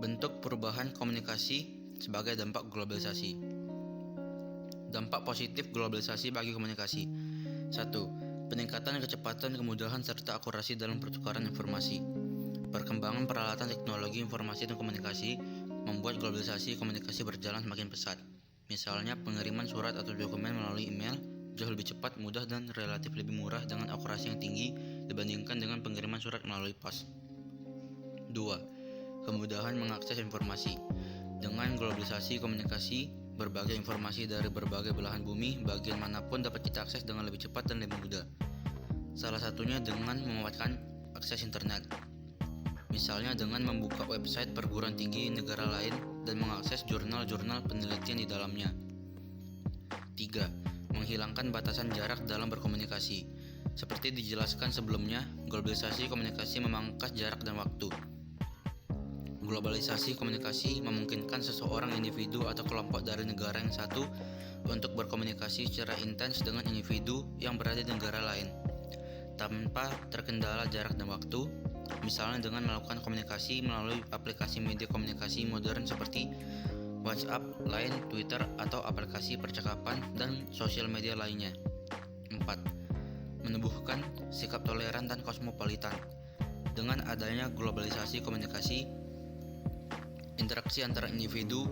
Bentuk perubahan komunikasi sebagai dampak globalisasi. Dampak positif globalisasi bagi komunikasi. 1. Peningkatan kecepatan, kemudahan, serta akurasi dalam pertukaran informasi. Perkembangan peralatan teknologi informasi dan komunikasi membuat globalisasi komunikasi berjalan semakin pesat. Misalnya, pengiriman surat atau dokumen melalui email jauh lebih cepat, mudah, dan relatif lebih murah dengan akurasi yang tinggi dibandingkan dengan pengiriman surat melalui pos. 2. Kemudahan mengakses informasi. Dengan globalisasi komunikasi, berbagai informasi dari berbagai belahan bumi bagian manapun dapat kita akses dengan lebih cepat dan lebih mudah. Salah satunya dengan memanfaatkan akses internet. Misalnya dengan membuka website perguruan tinggi negara lain dan mengakses jurnal-jurnal penelitian di dalamnya. 3. Menghilangkan batasan jarak dalam berkomunikasi. Seperti dijelaskan sebelumnya, globalisasi komunikasi memangkas jarak dan waktu. Globalisasi komunikasi memungkinkan seseorang, individu, atau kelompok dari negara yang satu untuk berkomunikasi secara intens dengan individu yang berada di negara lain tanpa terkendala jarak dan waktu, misalnya dengan melakukan komunikasi melalui aplikasi media komunikasi modern seperti WhatsApp, Line, Twitter, atau aplikasi percakapan dan sosial media lainnya. 4. Menumbuhkan sikap toleran dan kosmopolitan. Dengan adanya globalisasi komunikasi, interaksi antara individu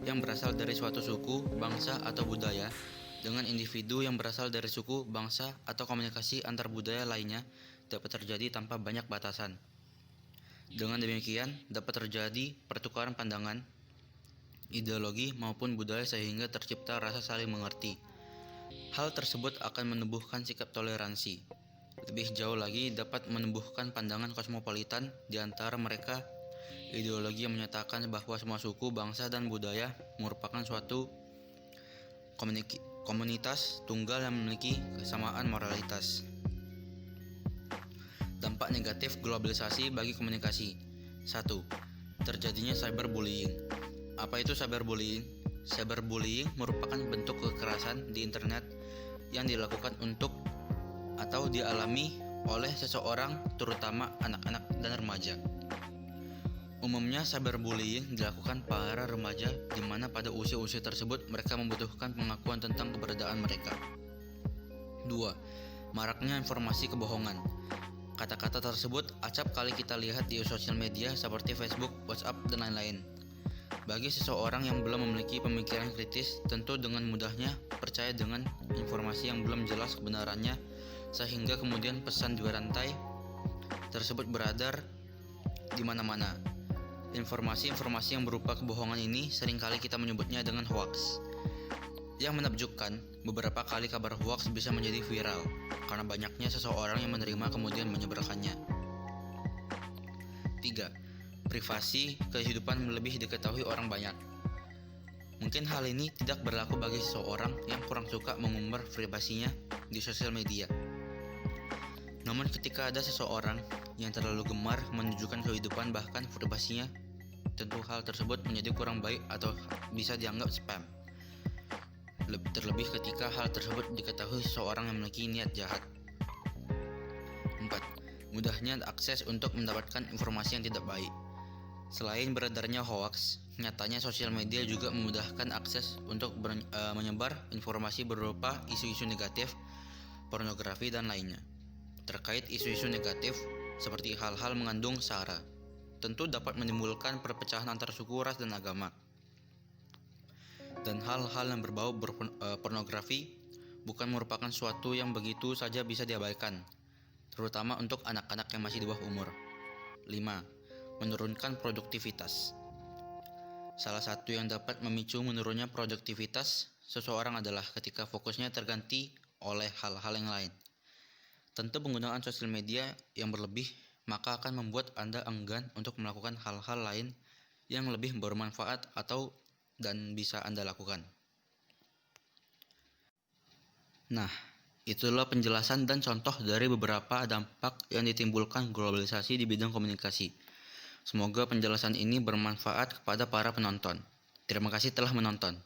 yang berasal dari suatu suku, bangsa, atau budaya dengan individu yang berasal dari suku, bangsa, atau komunikasi antar budaya lainnya dapat terjadi tanpa banyak batasan. Dengan demikian, dapat terjadi pertukaran pandangan, ideologi, maupun budaya sehingga tercipta rasa saling mengerti. Hal tersebut akan menumbuhkan sikap toleransi. Lebih jauh lagi, dapat menumbuhkan pandangan kosmopolitan di antara mereka. Ideologi yang menyatakan bahwa semua suku, bangsa, dan budaya merupakan suatu komunitas tunggal yang memiliki kesamaan moralitas. Dampak negatif globalisasi bagi komunikasi. 1. Terjadinya cyberbullying. Apa itu cyberbullying? Cyberbullying merupakan bentuk kekerasan di internet yang dilakukan untuk atau dialami oleh seseorang, terutama anak-anak dan remaja. Umumnya cyberbullying dilakukan para remaja di mana pada usia-usia tersebut mereka membutuhkan pengakuan tentang keberadaan mereka. 2. Maraknya informasi kebohongan. Kata-kata tersebut acap kali kita lihat di sosial media seperti Facebook, WhatsApp, dan lain-lain. Bagi seseorang yang belum memiliki pemikiran kritis, tentu dengan mudahnya percaya dengan informasi yang belum jelas kebenarannya, sehingga kemudian pesan di rantai tersebut beredar di mana-mana. Informasi-informasi yang berupa kebohongan ini seringkali kita menyebutnya dengan hoax. Yang menakjubkan, beberapa kali kabar hoax bisa menjadi viral karena banyaknya seseorang yang menerima kemudian menyebarkannya. 3. Privasi kehidupan lebih diketahui orang banyak. Mungkin hal ini tidak berlaku bagi seseorang yang kurang suka mengumbar privasinya di sosial media. Namun ketika ada seseorang yang terlalu gemar menunjukkan kehidupan bahkan privasinya, tentu hal tersebut menjadi kurang baik atau bisa dianggap spam. Terlebih ketika hal tersebut diketahui seseorang yang memiliki niat jahat. 4. Mudahnya akses untuk mendapatkan informasi yang tidak baik. Selain beredarnya hoax, nyatanya sosial media juga memudahkan akses untuk menyebar informasi berupa isu-isu negatif, pornografi, dan lainnya. Terkait isu-isu negatif seperti hal-hal mengandung sara, tentu dapat menimbulkan perpecahan antar suku, ras, dan agama. Dan hal-hal yang berbau pornografi bukan merupakan suatu yang begitu saja bisa diabaikan, terutama untuk anak-anak yang masih di bawah umur. 5. Menurunkan produktivitas. Salah satu yang dapat memicu menurunnya produktivitas seseorang adalah ketika fokusnya terganti oleh hal-hal yang lain. Tentu penggunaan sosial media yang berlebih maka akan membuat Anda enggan untuk melakukan hal-hal lain yang lebih bermanfaat dan bisa Anda lakukan. Nah, itulah penjelasan dan contoh dari beberapa dampak yang ditimbulkan globalisasi di bidang komunikasi. Semoga penjelasan ini bermanfaat kepada para penonton. Terima kasih telah menonton.